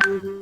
Hello.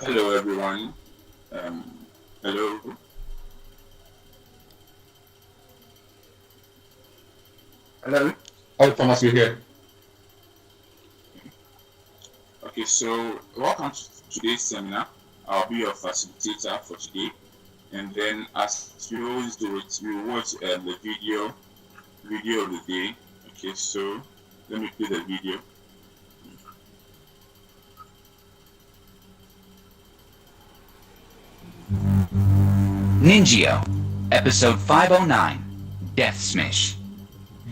Hello, everyone. Hello. Hello. Hi, Thomas, you here? Okay, so welcome to today's seminar. I'll be your facilitator for today. And then, as we always do it, we watch the video of the day. Okay, so let me play the video. Ninjio, Episode 509, Death Smish.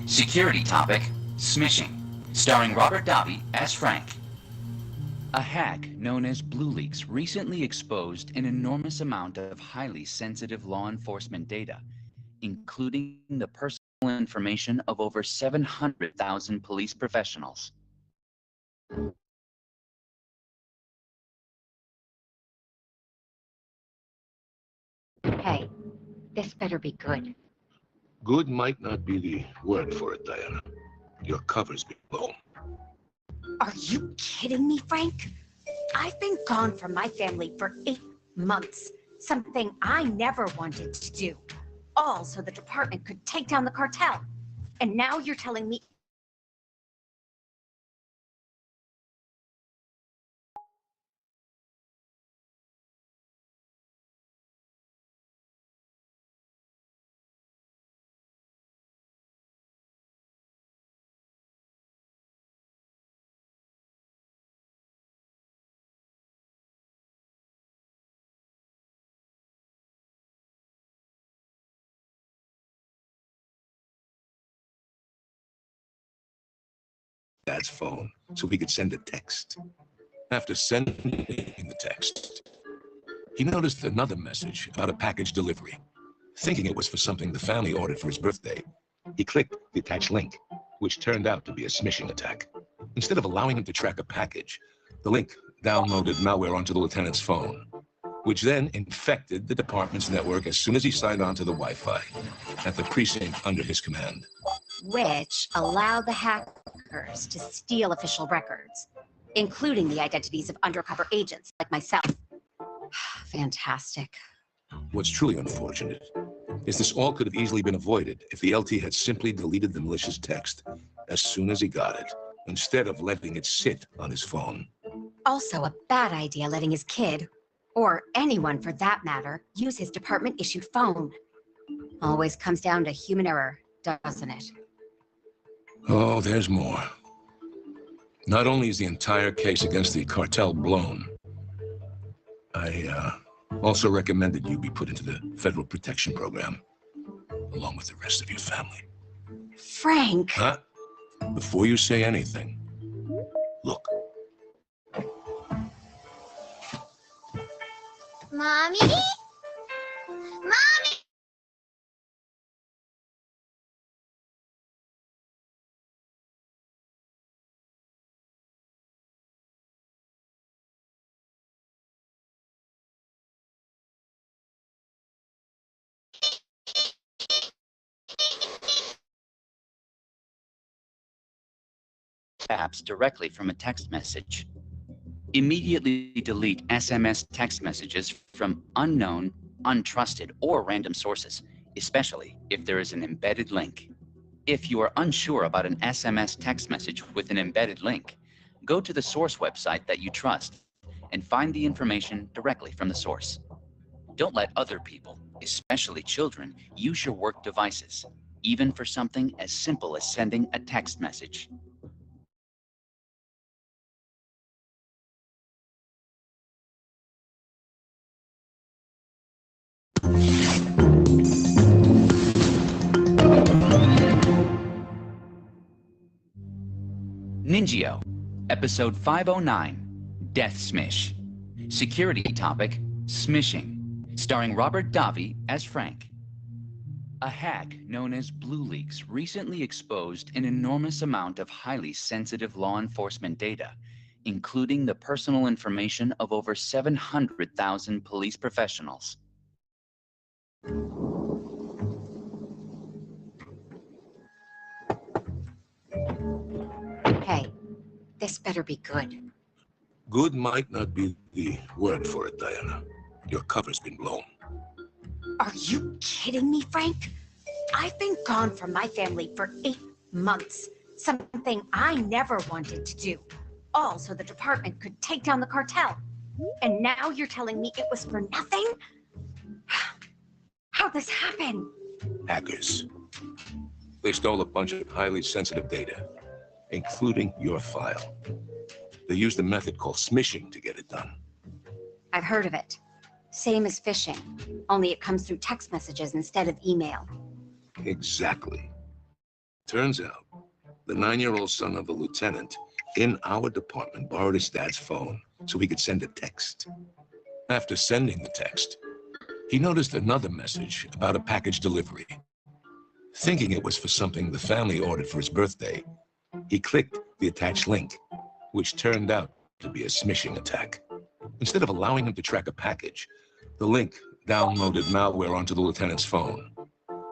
Security topic, smishing, starring Robert Davi as Frank. A hack known as BlueLeaks recently exposed an enormous amount of highly sensitive law enforcement data, including the personal information of over 700,000 police professionals. Hey, this better be good. Good might not be the word for it, Diana. Your cover's been blown. Are you kidding me, Frank? I've been gone from my family for 8 months, something I never wanted to do, all so the department could take down the cartel. And now you're telling me Dad's phone, so he could send a text. After sending the text, he noticed another message about a package delivery. Thinking it was for something the family ordered for his birthday, he clicked the attached link, which turned out to be a smishing attack. Instead of allowing him to track a package, the link downloaded malware onto the lieutenant's phone, which then infected the department's network as soon as he signed on to the Wi-Fi at the precinct under his command. which allowed the hackers to steal official records, including the identities of undercover agents like myself. Fantastic. What's truly unfortunate is this all could have easily been avoided if the LT had simply deleted the malicious text as soon as he got it, instead of letting it sit on his phone. Also a bad idea letting his kid, or anyone for that matter, use his department-issued phone. Always comes down to human error, doesn't it? Oh, there's more. Not only is the entire case against the cartel blown, I also recommended you be put into the Federal Protection Program, along with the rest of your family. Frank. Huh? Before you say anything, look. Mommy? Mommy! Apps directly from a text message. Immediately delete SMS text messages from unknown, untrusted, or random sources, especially if there is an embedded link. If you are unsure about an SMS text message with an embedded link, go to the source website that you trust and find the information directly from the source. Don't let other people, especially children, use your work devices, even for something as simple as sending a text message. Ninjio, Episode 509, Death Smish. Security topic, smishing, starring Robert Davi as Frank. A hack known as BlueLeaks recently exposed an enormous amount of highly sensitive law enforcement data, including the personal information of over 700,000 police professionals. Hey, this better be good. Good might not be the word for it, Diana. Your cover's been blown. Are you kidding me, Frank? I've been gone from my family for 8 months. Something I never wanted to do. All so the department could take down the cartel. And now you're telling me it was for nothing? How'd this happen? Hackers. They stole a bunch of highly sensitive data, including your file. They used a method called smishing to get it done. I've heard of it. Same as phishing, only it comes through text messages instead of email. Exactly. Turns out, the 9-year-old son of the lieutenant in our department borrowed his dad's phone so he could send a text. After sending the text, he noticed another message about a package delivery. Thinking it was for something the family ordered for his birthday, he clicked the attached link, which turned out to be a smishing attack. Instead of allowing him to track a package, the link downloaded malware onto the lieutenant's phone,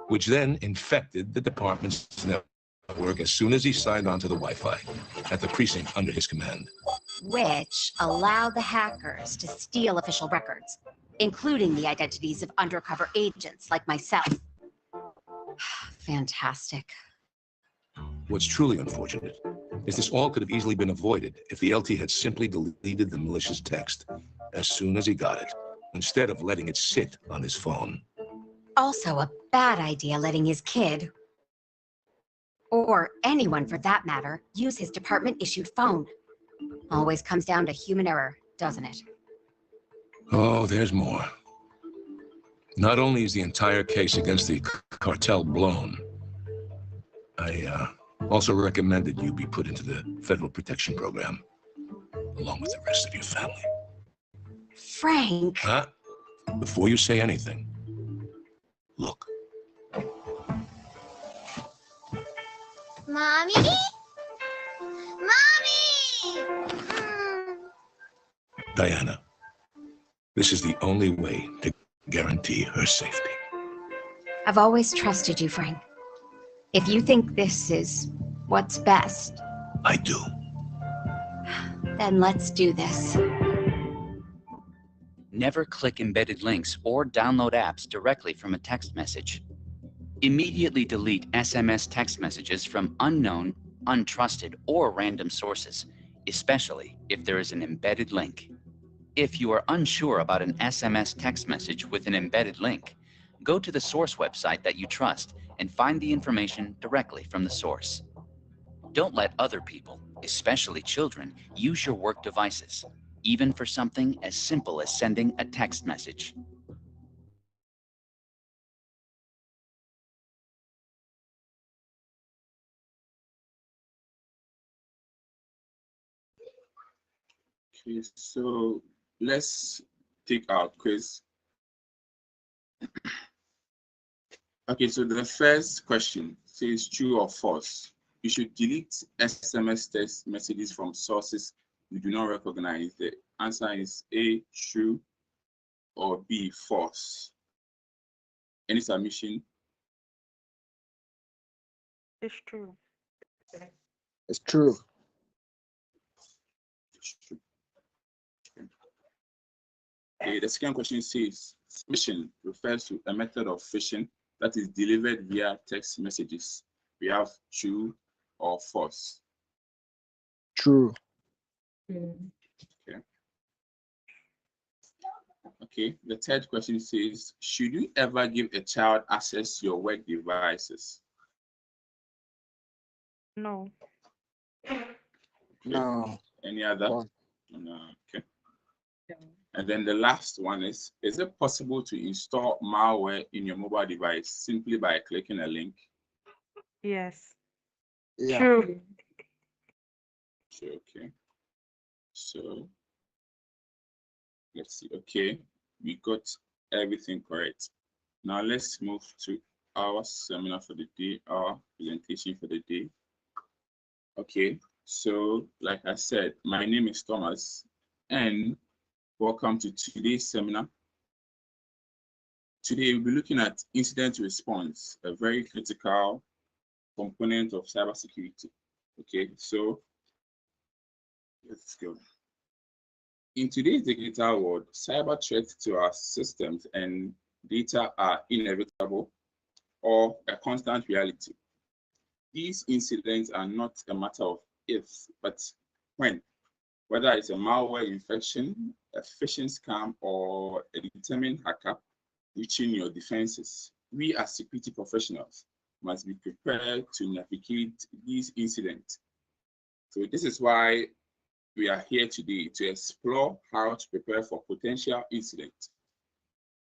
which then infected the department's network as soon as he signed onto the Wi-Fi at the precinct under his command. Which allowed the hackers to steal official records, including the identities of undercover agents like myself. Fantastic. What's truly unfortunate is this all could have easily been avoided if the LT had simply deleted the malicious text as soon as he got it, instead of letting it sit on his phone. Also a bad idea letting his kid, or anyone for that matter, use his department-issued phone. Always comes down to human error, doesn't it? Oh, there's more. Not only is the entire case against the cartel blown, I also recommended you be put into the Federal Protection Program, along with the rest of your family. Frank. Huh? Before you say anything, look. Mommy? Mommy! Diana, this is the only way to guarantee her safety. I've always trusted you, Frank. If you think this is what's best, I do. then let's do this. Never click embedded links or download apps directly from a text message. Immediately delete SMS text messages from unknown, untrusted, or random sources, especially if there is an embedded link. If you are unsure about an SMS text message with an embedded link, go to the source website that you trust and find the information directly from the source. Don't let other people, especially children, use your work devices, even for something as simple as sending a text message. Okay, so let's take our quiz. Okay, so the first question says true or false. You should delete SMS text messages from sources you do not recognize. The answer is A, true, or B, false. Any submission? It's true. It's true. It's true. Okay, the second question says phishing refers to a method of phishing that is delivered via text messages. We have true or false. True. Okay, the third question says, should you ever give a child access to your work devices? No. No. Any other? False. No. Okay. And then the last one is it possible to install malware in your mobile device simply by clicking a link? Yes. Yeah. True. Okay. So let's see. Okay, we got everything correct. Now let's move to our seminar for the day, our presentation for the day. Okay, so like I said, my name is Thomas, and welcome to today's seminar. Today we'll be looking at incident response, a very critical component of cybersecurity. Okay, so let's go. In today's digital world, cyber threats to our systems and data are inevitable or a constant reality. These incidents are not a matter of if, but when. Whether it's a malware infection, a phishing scam, or a determined hacker reaching your defenses, we as security professionals must be prepared to navigate these incidents. So this is why we are here today to explore how to prepare for potential incidents,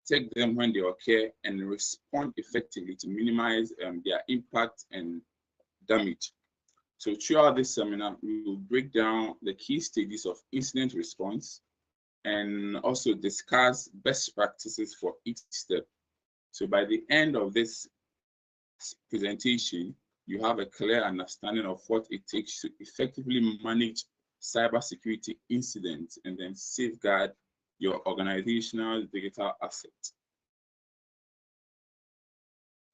take them when they occur, and respond effectively to minimize their impact and damage. So throughout this seminar, we will break down the key stages of incident response and also discuss best practices for each step. So by the end of this presentation, you have a clear understanding of what it takes to effectively manage cybersecurity incidents and then safeguard your organizational digital assets.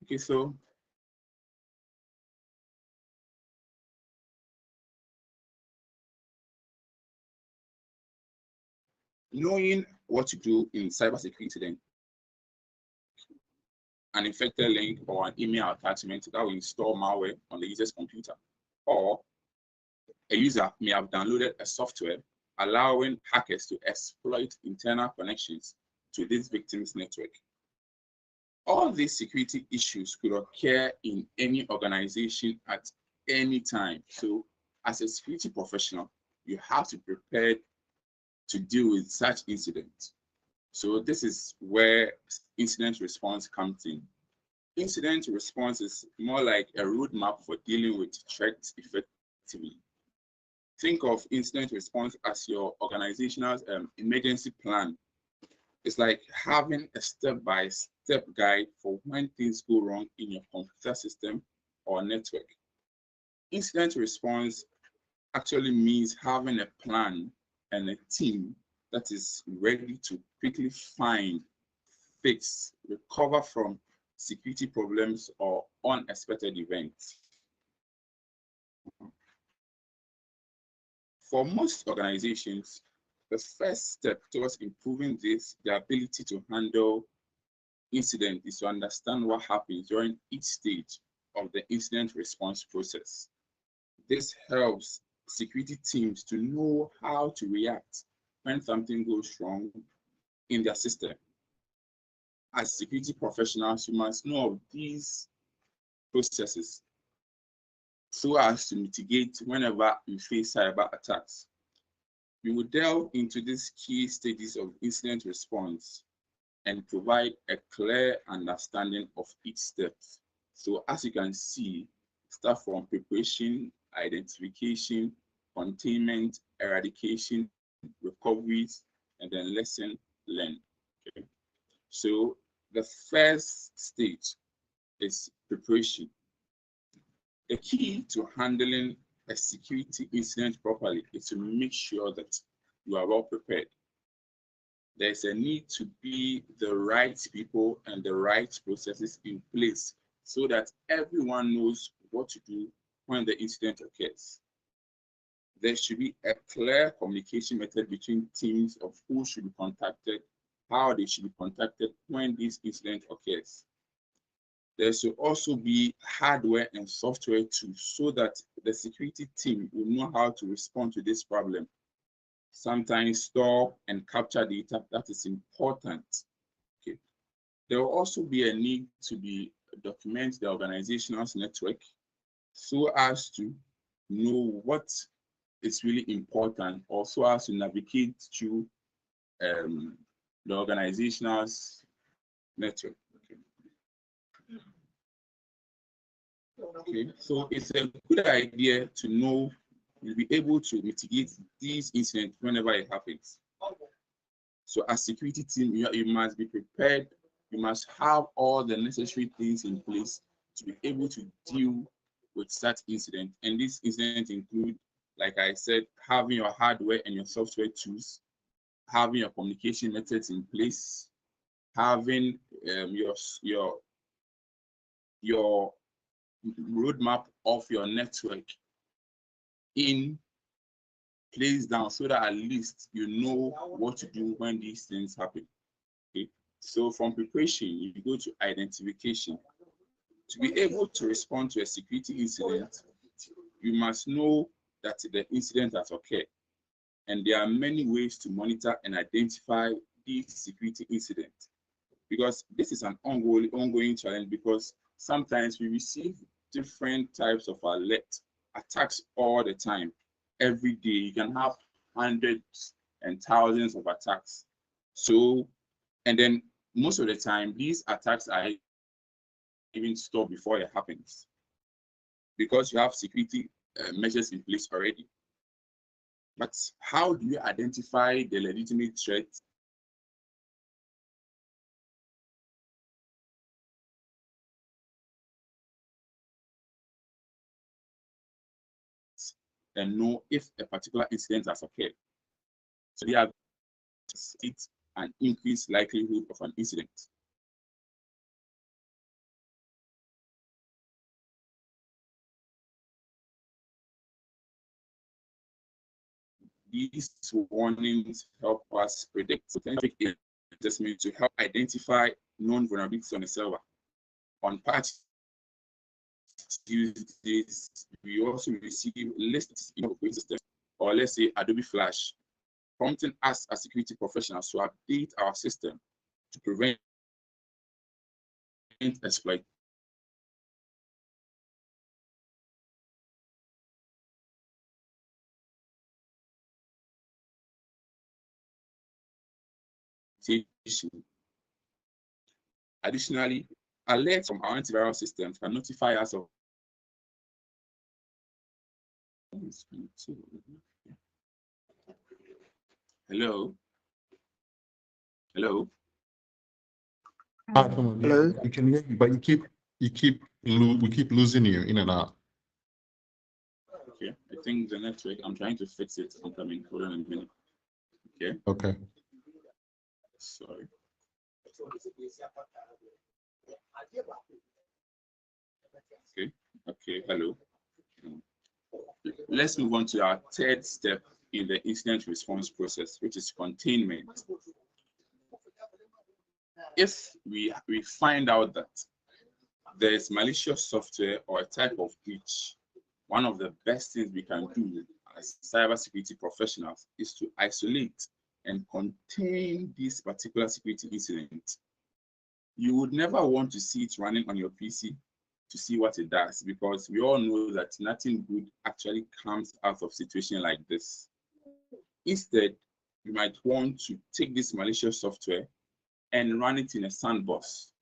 Okay, so knowing what to do in cybersecurity incident, an infected link or an email attachment that will install malware on the user's computer, or a user may have downloaded a software allowing hackers to exploit internal connections to this victim's network. All these security issues could occur in any organization at any time. So as a security professional, you have to prepare to deal with such incidents. So this is where incident response comes in. Incident response is more like a roadmap for dealing with threats effectively. Think of incident response as your organizational emergency plan. It's like having a step-by-step guide for when things go wrong in your computer system or network. Incident response actually means having a plan and a team that is ready to quickly find, fix, recover from security problems or unexpected events. For most organizations, the first step towards improving the ability to handle incident is to understand what happens during each stage of the incident response process. This helps security teams to know how to react when something goes wrong in their system. As security professionals, you must know of these processes so as to mitigate whenever we face cyber attacks. We will delve into these key stages of incident response and provide a clear understanding of each step. So as you can see, start from preparation, identification, containment, eradication, recoveries, and then lesson learned. Okay. So the first stage is preparation. The key to handling a security incident properly is to make sure that you are well prepared. There's a need to be the right people and the right processes in place so that everyone knows what to do when the incident occurs. There should be a clear communication method between teams of who should be contacted, how they should be contacted when this incident occurs. There should also be hardware and software tools so that the security team will know how to respond to this problem. Sometimes store and capture data, that is important. Okay. There will also be a need to document the organization's network so as to know what is really important, also as to navigate through the organization's network. Okay, so it's a good idea to know you'll be able to mitigate these incidents whenever it happens. So as security team, you must be prepared. You must have all the necessary things in place to be able to deal with such incident. And these incidents include, like I said, having your hardware and your software tools, having your communication methods in place, having your roadmap of your network in place down so that at least you know what to do when these things happen. Okay. So from preparation, you go to identification. To be able to respond to a security incident, you must know that the incident has occurred. And there are many ways to monitor and identify these security incidents, because this is an ongoing challenge, because sometimes we receive different types of attacks all the time. Every day you can have hundreds and thousands of attacks. So, and then most of the time these attacks are even stopped before it happens, because you have security measures in place already. But how do you identify the legitimate threat and know if a particular incident has occurred? So they have an increased likelihood of an incident. These warnings help us predict potential adjustments to help identify known vulnerabilities on the server. On patch Tuesdays, we also receive lists in operating system, or let's say Adobe Flash, prompting us as security professionals to update our system to prevent exploit. Additionally, alerts from our antivirus systems can notify us of hello. Hello? We can hear you, but we keep losing you in and out. Okay, I think the network, I'm trying to fix it. I'm coming. Hold on a minute. Okay. Okay. Sorry. Okay, hello. Let's move on to our third step in the incident response process, which is containment. If we find out that there is malicious software or a type of breach, one of the best things we can do as cybersecurity professionals is to isolate and contain this particular security incident. You would never want to see it running on your PC. to see what it does, because we all know that nothing good actually comes out of situation like this. Instead, you might want to take this malicious software and run it in a sandbox.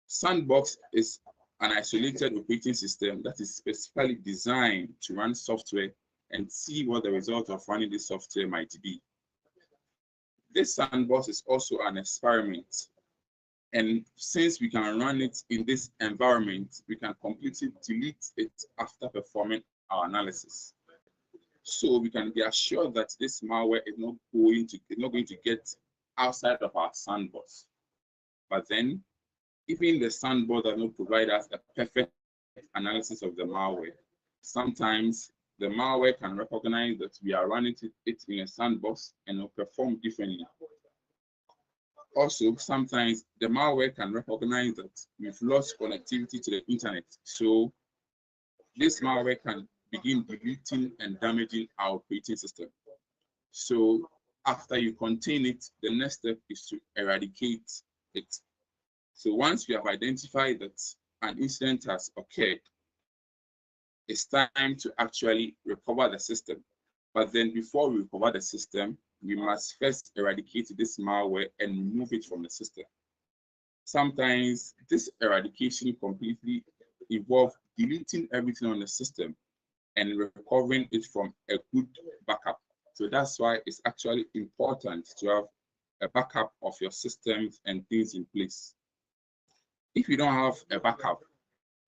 Sandbox is an isolated operating system that is specifically designed to run software and see what the result of running this software might be. This sandbox is also an experiment. And since we can run it in this environment, we can completely delete it after performing our analysis. So we can be assured that this malware is not going to get outside of our sandbox. But then, even the sandbox does not provide us a perfect analysis of the malware. Sometimes the malware can recognize that we are running it in a sandbox and will perform differently. Also, sometimes the malware can recognize that we've lost connectivity to the internet. So this malware can begin deleting and damaging our operating system. So after you contain it, the next step is to eradicate it. So once you have identified that an incident has occurred, it's time to actually recover the system. But then before we recover the system, we must first eradicate this malware and remove it from the system. Sometimes this eradication completely involves deleting everything on the system and recovering it from a good backup. So that's why it's actually important to have a backup of your systems and things in place. If you don't have a backup,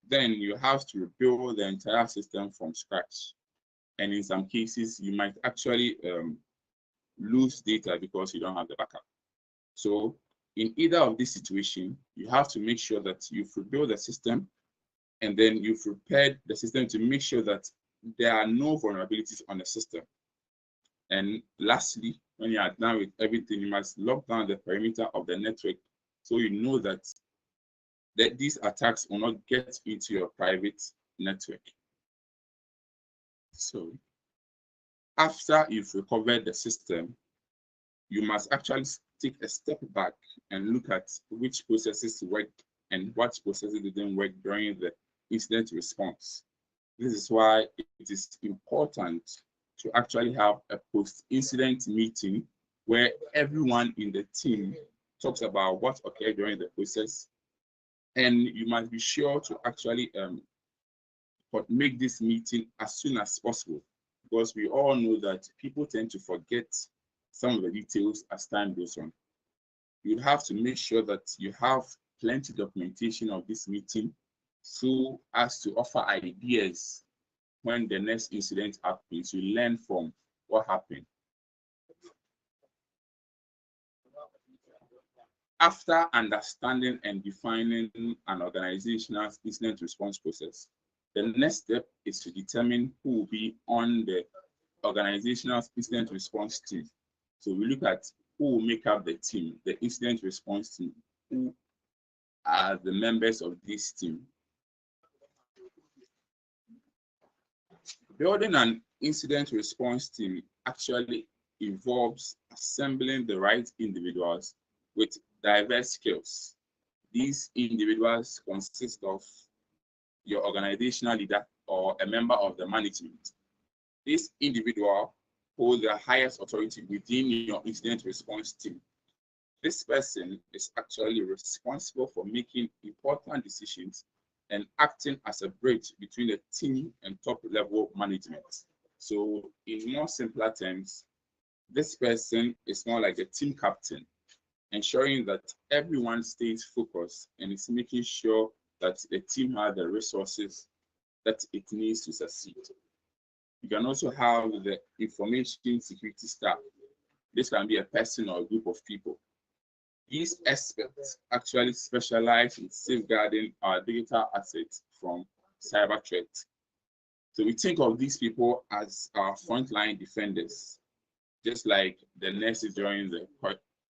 then you have to rebuild the entire system from scratch. And in some cases, you might actually lose data because you don't have the backup. So in either of these situations, you have to make sure that you've rebuilt the system and then you've prepared the system to make sure that there are no vulnerabilities on the system. And lastly, when you are done with everything, you must lock down the perimeter of the network so you know that these attacks will not get into your private network. So after you've recovered the system, you must actually take a step back and look at which processes worked and what processes didn't work during the incident response. This is why it is important to actually have a post-incident meeting where everyone in the team talks about what occurred during the process. And you must be sure to actually make this meeting as soon as possible, because we all know that people tend to forget some of the details as time goes on. You have to make sure that you have plenty of documentation of this meeting so as to offer ideas when the next incident happens. You learn from what happened. After understanding and defining an organizational incident response process, the next step is to determine who will be on the organizational incident response team. So we look at who will make up the team, the incident response team, who are the members of this team. Building an incident response team actually involves assembling the right individuals with diverse skills. These individuals consist of your organizational leader or a member of the management. This individual holds the highest authority within your incident response team. This person is actually responsible for making important decisions and acting as a bridge between the team and top level management. So in more simpler terms, this person is more like a team captain, ensuring that everyone stays focused and is making sure that the team has the resources that it needs to succeed. You can also have the information security staff. This can be a person or a group of people. These experts actually specialize in safeguarding our digital assets from cyber threats. So we think of these people as our frontline defenders, just like the nurses during the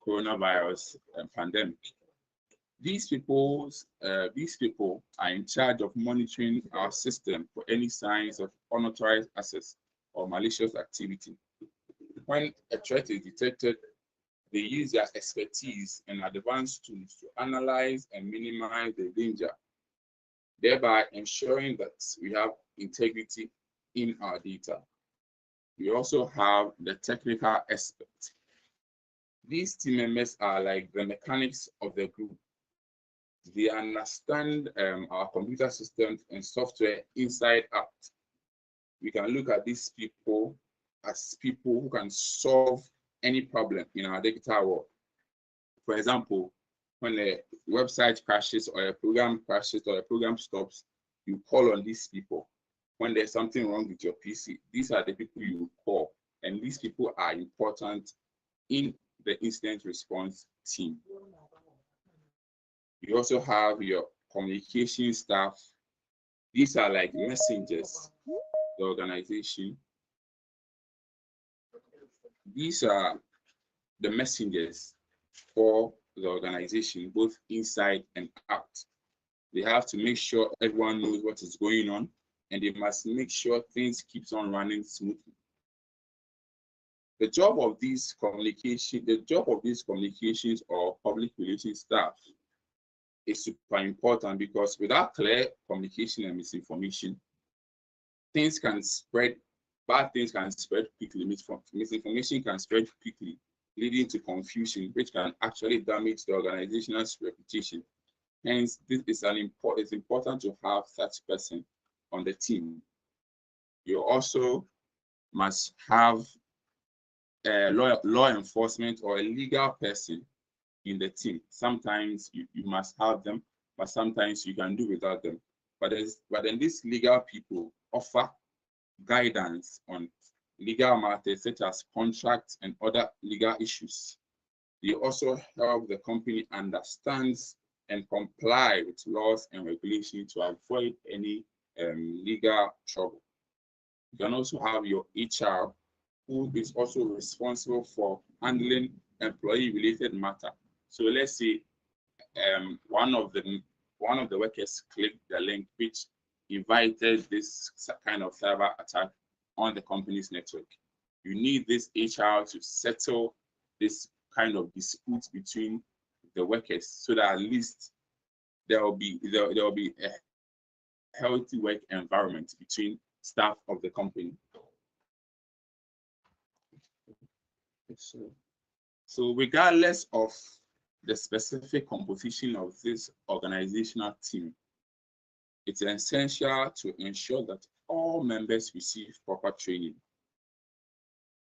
coronavirus pandemic. These people are in charge of monitoring our system for any signs of unauthorized access or malicious activity. When a threat is detected, they use their expertise and advanced tools to analyze and minimize the danger. thereby ensuring that we have integrity in our data. We also have the technical aspect. These team members are like the mechanics of the group. They understand our computer systems and software inside out. We can look at these people as people who can solve any problem in our digital world. For example, when a website crashes or a program crashes or a program stops, you call on these people. When there's something wrong with your PC, these are the people you call, and these people are important in the incident response team. You also have your communication staff. These are like messengers, the organization. These are the messengers for the organization, both inside and out. They have to make sure everyone knows what is going on, and they must make sure things keeps on running smoothly. The job of these communications or public relations staff is super important, because without clear communication and misinformation, things can spread, bad things can spread quickly, misinformation can spread quickly, leading to confusion, which can actually damage the organization's reputation. Hence, it's important to have such person on the team. You also must have a law enforcement or a legal person in the team. Sometimes you must have them, but sometimes you can do without them. But then these legal people offer guidance on legal matters such as contracts and other legal issues. They also help the company understand and comply with laws and regulations to avoid any legal trouble. You can also have your HR, who is also responsible for handling employee-related matter. So let's say one of the workers clicked the link which invited this kind of cyber attack on the company's network. You need this HR to settle this kind of dispute between the workers, so that at least there will be a healthy work environment between staff of the company. So regardless of the specific composition of this organizational team, it's essential to ensure that all members receive proper training.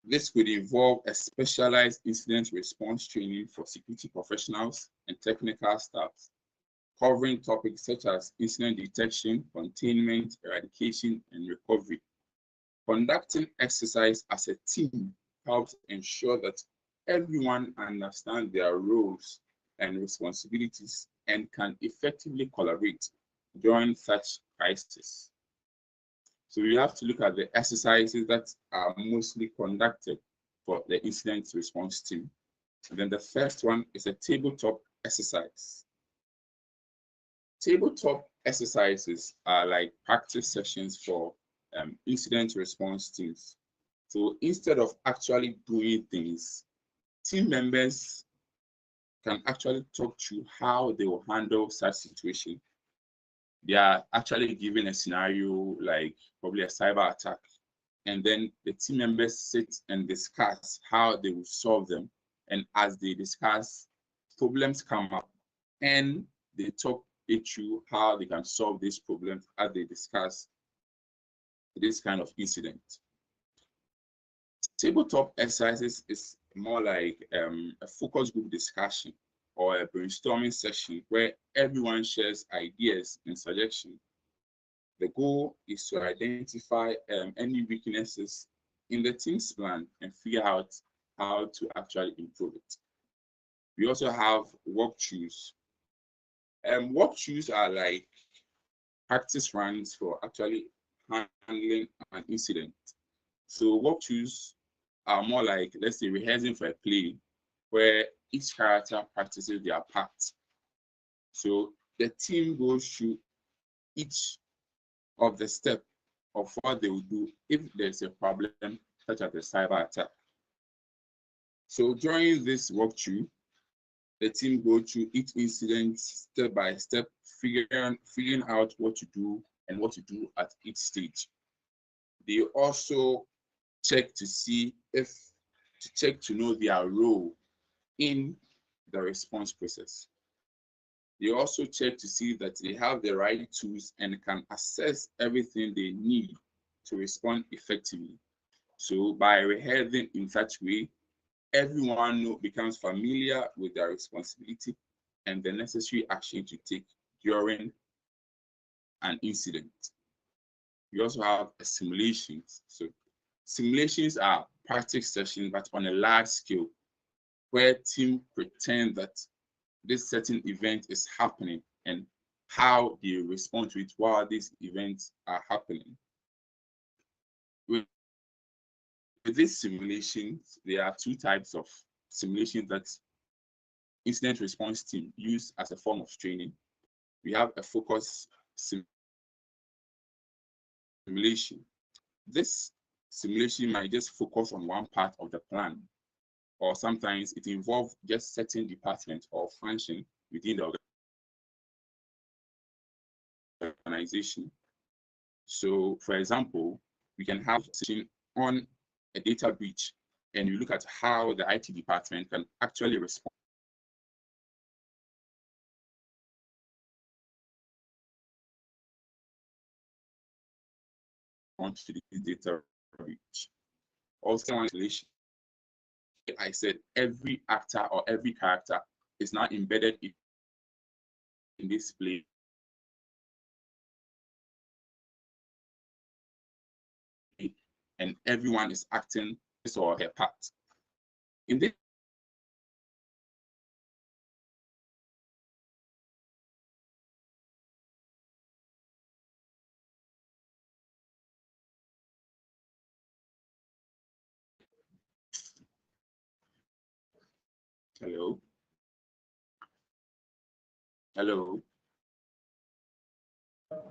This could involve a specialized incident response training for security professionals and technical staff, covering topics such as incident detection, containment, eradication, and recovery. Conducting exercise as a team helps ensure that everyone understands their roles and responsibilities and can effectively collaborate during such crises. So we have to look at the exercises that are mostly conducted for the incident response team. And then the first one is a tabletop exercise. Tabletop exercises are like practice sessions for incident response teams. So instead of actually doing things, team members can actually talk to how they will handle such situation. They are actually given a scenario like probably a cyber attack, and then the team members sit and discuss how they will solve them. And as they discuss, problems come up, and they talk it through how they can solve these problems as they discuss this kind of incident. Tabletop exercises is more like a focus group discussion or a brainstorming session where everyone shares ideas and suggestions. The goal is to identify any weaknesses in the team's plan and figure out how to actually improve it. We also have walkthroughs. Walkthroughs are like practice runs for actually handling an incident. So walkthroughs are more like, let's say, rehearsing for a play where each character practices their part. So the team goes through each of the steps of what they will do if there's a problem such as a cyber attack. So during this walkthrough, the team go through each incident step by step, figuring out what to do and what to do at each stage. They also check to know their role in the response process. They also check to see that they have the right tools and can assess everything they need to respond effectively. So by rehearsing in such way, everyone becomes familiar with their responsibility and the necessary action to take during an incident. We also have simulations. So simulations are practice sessions, but on a large scale, where teams pretend that this certain event is happening and how they respond to it while these events are happening. With these simulations, there are two types of simulations that incident response team use as a form of training. We have a focus simulation. This simulation might just focus on one part of the plan, or sometimes it involves just certain departments or function within the organization. So, for example, we can have a session on a data breach, and you look at how the IT department can actually respond to the data breach. Also, I said every actor or every character is now embedded in this play. And everyone is acting his or her part. In this Hello. Hello.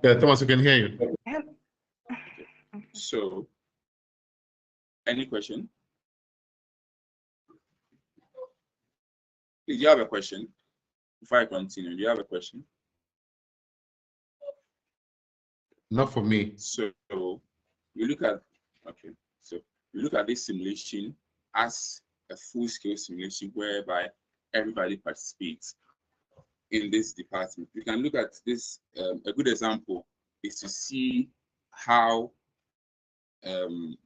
Yeah, Thomas, I can hear you. So, any question? Did you have a question? Before I continue, do you have a question? Not for me. So you look at this simulation as a full-scale simulation whereby everybody participates in this department. You can look at this. A good example is to see how the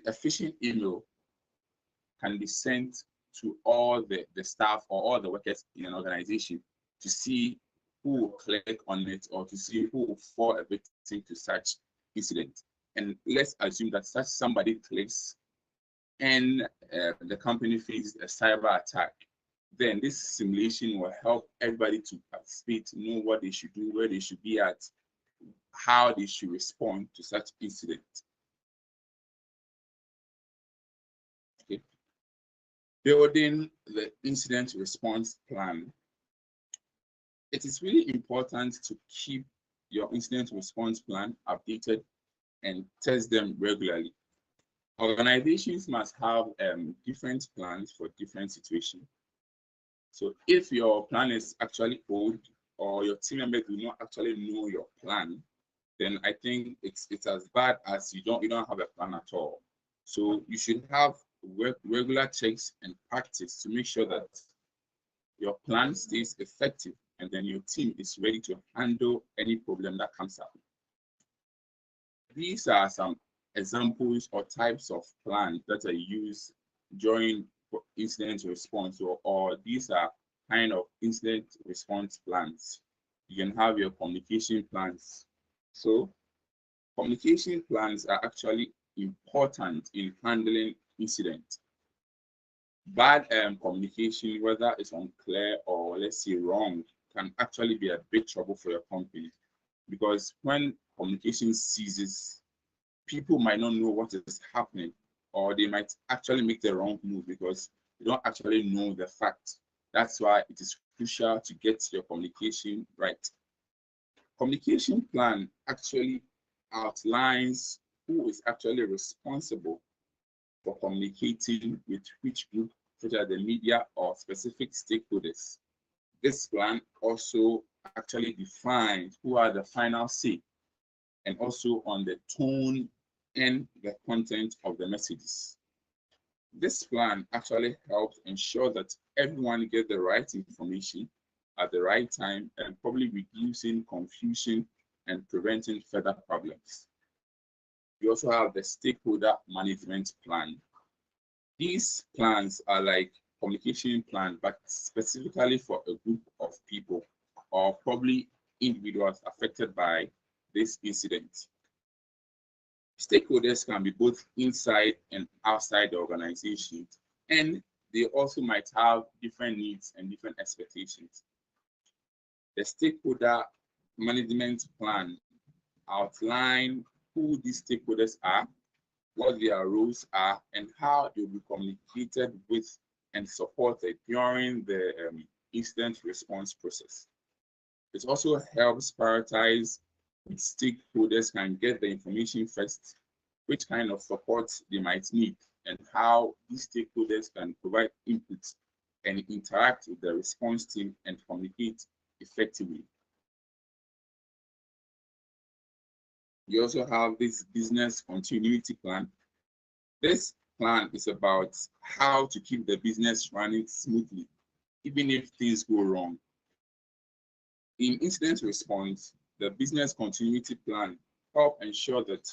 efficient email can be sent to all the staff or all the workers in an organization to see who will click on it or to see who will fall a victim to such incident. And let's assume that such somebody clicks and the company faces a cyber attack. Then this simulation will help everybody to participate, know what they should do, where they should be at, how they should respond to such incident. Okay. Building the incident response plan. It is really important to keep your incident response plan updated and test them regularly. Organizations must have different plans for different situations. So if your plan is actually old or your team members do not actually know your plan, then I think it's as bad as you don't have a plan at all. So you should have regular checks and practice to make sure that your plan stays effective and then your team is ready to handle any problem that comes up. These are some examples or types of plans that are used during incident response, or these are kind of incident response plans. You can have your communication plans. So communication plans are actually important in handling incidents. Bad communication, whether it's unclear or let's say wrong, can actually be a big trouble for your company, because when communication ceases, people might not know what is happening, or they might actually make the wrong move because they don't actually know the fact. That's why it is crucial to get your communication right. Communication plan actually outlines who is actually responsible for communicating with which group such as the media or specific stakeholders. This plan also actually defines who are the final say and also on the tone and the content of the messages. This plan actually helps ensure that everyone gets the right information at the right time and probably reducing confusion and preventing further problems. We also have the stakeholder management plan. These plans are like communication plan, but specifically for a group of people or probably individuals affected by this incident. Stakeholders can be both inside and outside the organization, and they also might have different needs and different expectations. The stakeholder management plan outline who these stakeholders are, what their roles are, and how they will be communicated with and supported during the incident response process. It also helps prioritize which stakeholders can get the information first, which kind of support they might need, and how these stakeholders can provide input and interact with the response team and communicate effectively. You also have this business continuity plan. This plan is about how to keep the business running smoothly, even if things go wrong. In incident response, the business continuity plan helps ensure that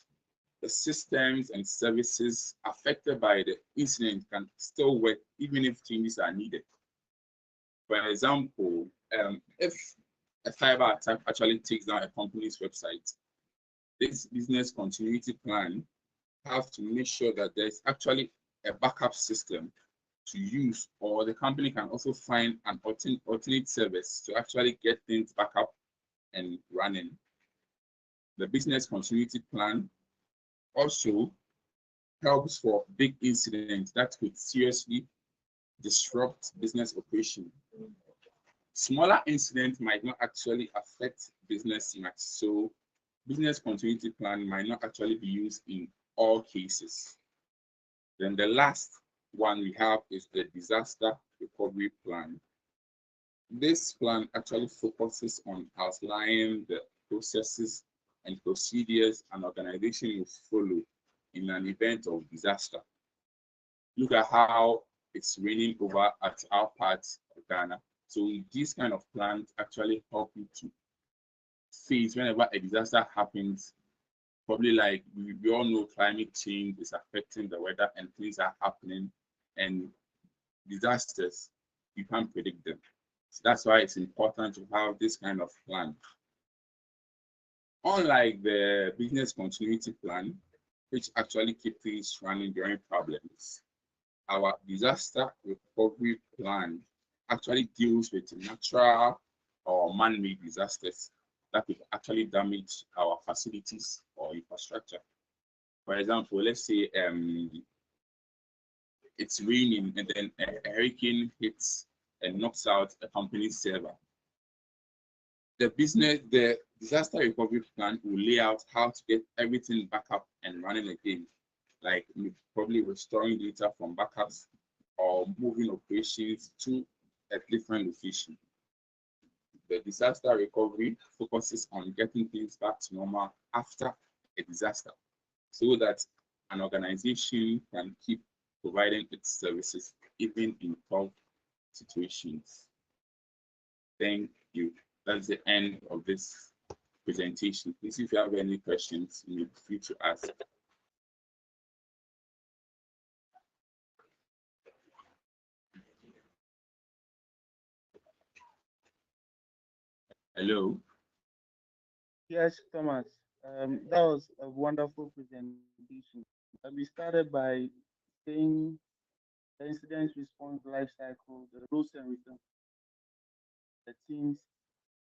the systems and services affected by the incident can still work even if changes are needed. For example, if a cyber attack actually takes down a company's website, this business continuity plan has to make sure that there's actually a backup system to use, or the company can also find an alternate service to actually get things back up and running. The business continuity plan also helps for big incidents that could seriously disrupt business operation. Smaller incidents might not actually affect business much, so business continuity plan might not actually be used in all cases. Then the last one we have is the disaster recovery plan. This plan actually focuses on outlining the processes and procedures an organization will follow in an event of disaster. Look at how it's raining over at our part of Ghana. So these kind of plans actually help you to face whenever a disaster happens. Probably like we all know climate change is affecting the weather and things are happening, and disasters, you can't predict them. So that's why it's important to have this kind of plan. Unlike the business continuity plan, which actually keeps things running during problems, our disaster recovery plan actually deals with natural or man-made disasters that could actually damage our facilities or infrastructure. For example, let's say it's raining and then a hurricane hits and knocks out a company's server. The disaster recovery plan will lay out how to get everything back up and running again, like probably restoring data from backups or moving operations to a different location. The disaster recovery focuses on getting things back to normal after a disaster so that an organization can keep providing its services even in tough situations. Thank you. That's the end of this presentation. Please, if you have any questions, you may be free to ask. Hello. Yes, Thomas. That was a wonderful presentation. We started by saying the incident response life cycle, the rules and returns, the teams,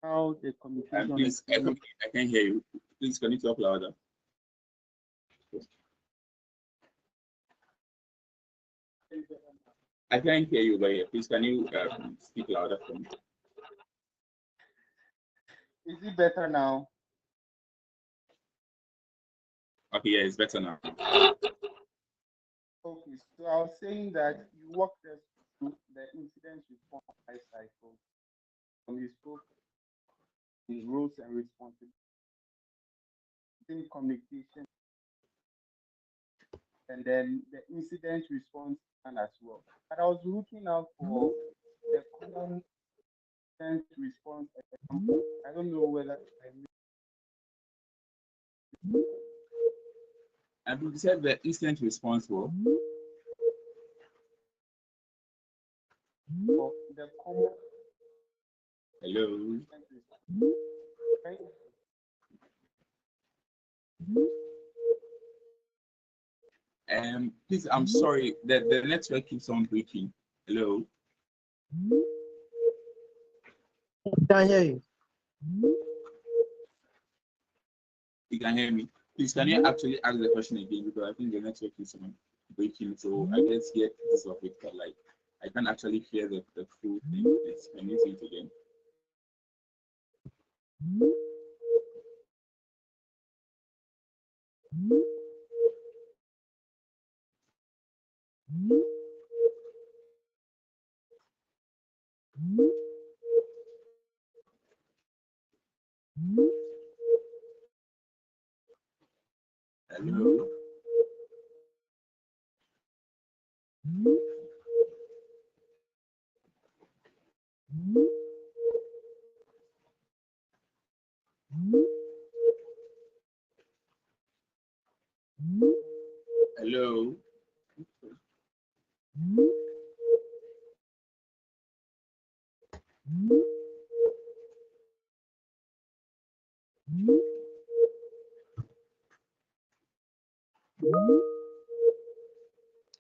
how the communication Please, is made. I can hear you. Please, can you talk louder? I can't hear you, but please, can you speak louder for me? Is it better now? Okay, yeah, it's better now. Okay, so I was saying that you walked us the incident response life cycle. We spoke the roles and responsibilities, communication, and then the incident response plan as well. And I was looking out for the common incident response example. I don't know whether And we said the incident response for the common hello. incident response. Right? Please, I'm sorry that the network keeps on breaking. Hello. Can't hear you. You can hear me. Please, can you actually ask the question again, because I think the network is on breaking. So I just get this of it, but like I can't actually hear the full thing. Please, can you say it again? Hello. Hello.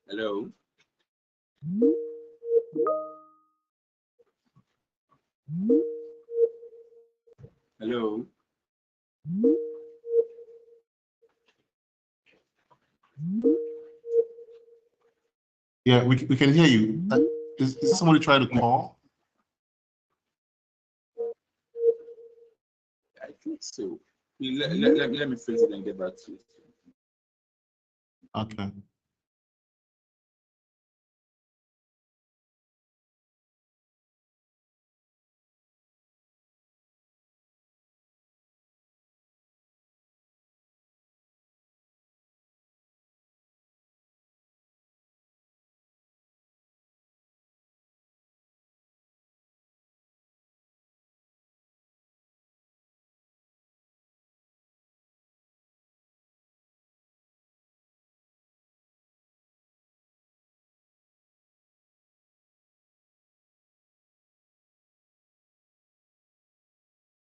Hello. Hello. Yeah, we can hear you. Is somebody trying to call? I think so. Let me phrase it and get back to you. Okay.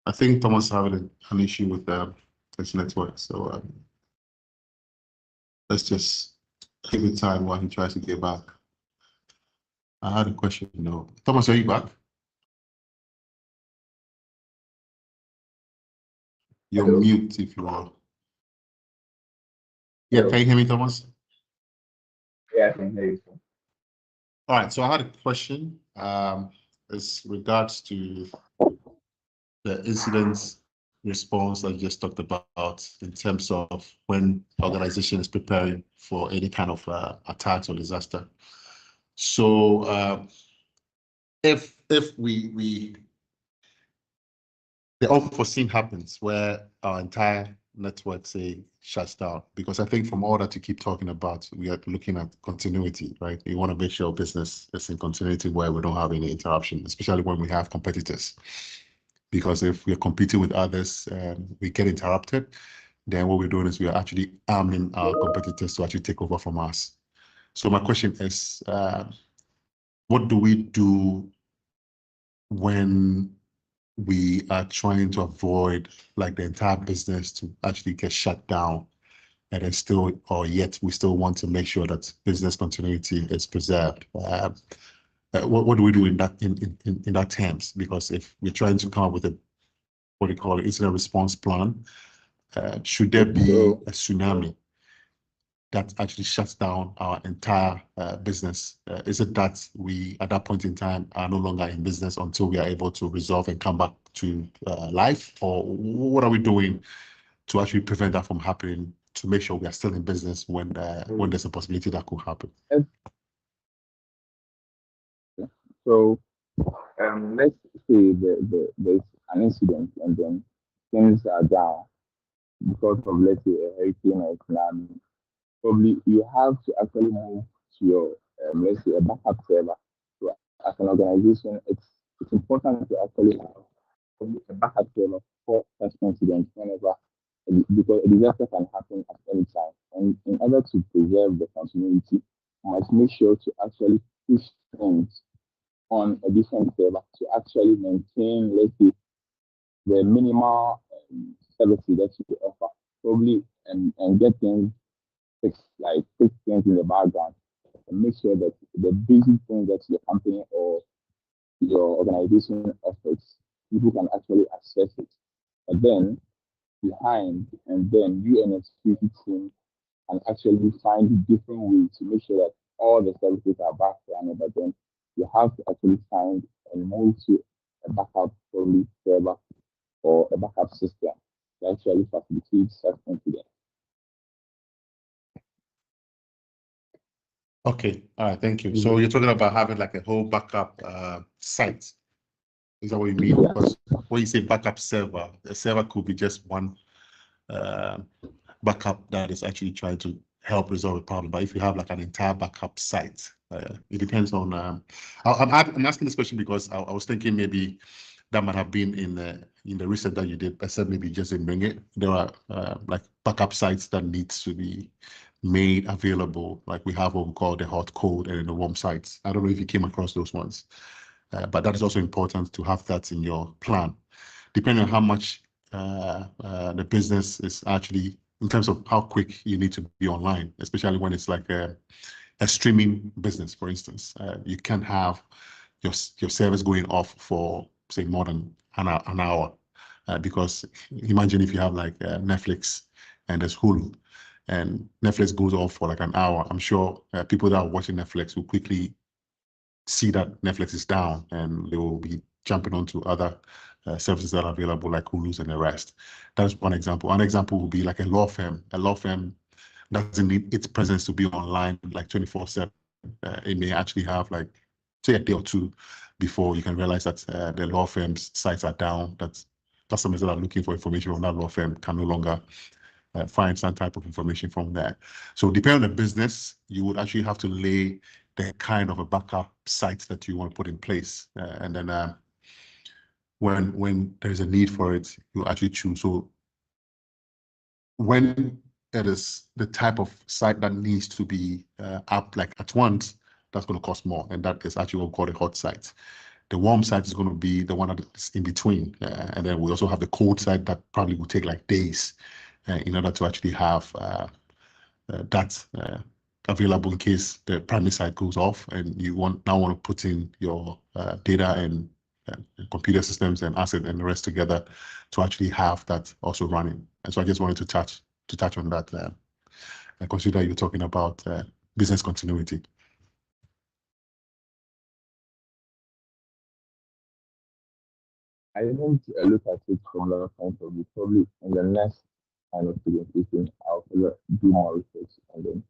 I think Thomas having an issue with his network, so let's just give it time while he tries to get back. I had a question. No, Thomas, are you back? You're Hello? mute if you are. Yeah, can you hear me, Thomas? Yeah, I can hear you. All right, so I had a question as regards to the incidents response I just talked about in terms of when organization is preparing for any kind of attacks or disaster. So if we the unforeseen happens where our entire network say shuts down, because I think from all that you keep talking about, we are looking at continuity, right? We want to make sure business is in continuity where we don't have any interruption, especially when we have competitors. Because if we're competing with others, we get interrupted, then what we're doing is we are actually arming our competitors to actually take over from us. So my question is, what do we do when we are trying to avoid like the entire business to actually get shut down, and then still, or yet we still want to make sure that business continuity is preserved? What do we do in that terms? Because if we're trying to come up with a what do you call it, incident response plan, should there be a tsunami that actually shuts down our entire business? Is it that we, at that point in time, are no longer in business until we are able to resolve and come back to life? Or what are we doing to actually prevent that from happening, to make sure we are still in business when there's a possibility that could happen? So let's say there's an incident and then things are down because of, let's say, a hurricane or tsunami. Probably you have to actually move to your, let's say, a backup server. So as an organization, it's important to actually have probably a backup server for such incidents whenever, because a disaster can happen at any time. And in order to preserve the continuity, you must make sure to actually push things on a different server to actually maintain, let's say, the minimal services that you offer. Probably and get things fixed, like fix things in the background and make sure that the basic things that your company or your organization offers, people can actually access it. But then behind, and then you and your security team can actually find different ways to make sure that all the services are back running. But then you have to actually find and move to a backup probably server or a backup system to actually facilitate such incidents. Okay, all right, thank you. So you're talking about having like a whole backup site. Is that what you mean? Yeah. Because when you say backup server, a server could be just one backup that is actually trying to help resolve a problem. But if you have like an entire backup site, it depends on. I'm asking this question because I was thinking maybe that might have been in the research that you did. I said maybe just didn't bring it. There are like backup sites that needs to be made available. Like we have what we call the hot code and the warm sites. I don't know if you came across those ones, but that is also important to have that in your plan, depending on how much the business is actually, in terms of how quick you need to be online, especially when it's like a streaming business, for instance. You can't have your service going off for, say, more than an hour, because imagine if you have like Netflix and there's Hulu, and Netflix goes off for like an hour. I'm sure people that are watching Netflix will quickly see that Netflix is down and they will be jumping onto other services that are available like Hulu's and the rest. That's one example. One example would be like a law firm. A law firm doesn't need its presence to be online like 24/7. It may actually have like, say, a day or two before you can realize that the law firm's sites are down, that customers that are looking for information from that law firm can no longer find some type of information from there. So depending on the business, you would actually have to lay the kind of a backup site that you want to put in place. And then when there's a need for it, you actually choose. So when it is the type of site that needs to be up like at once, that's going to cost more. And that is actually what we call a hot site. The warm site is going to be the one that is in between. And then we also have the cold site that probably will take like days in order to actually have that available in case the primary site goes off and you want to put in your data and computer systems and asset and the rest together to actually have that also running. And so I just wanted to touch on that. I consider you're talking about business continuity. I didn't look at it from that point of view. Probably in the next kind of presentation, I'll do more research and then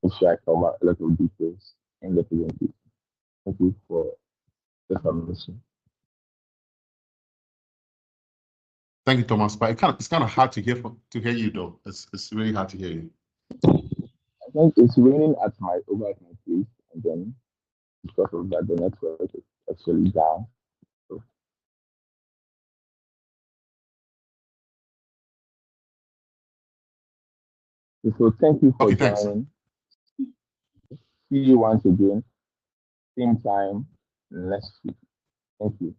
make sure I cover a lot of details in the presentation. Thank you for the submission. Thank you, Thomas. But it's kind of hard to hear you though. It's really hard to hear you. I think it's raining at my over at my place, and then because of that, the network is actually down. So thank you for joining. See you once again, same time next week. Thank you.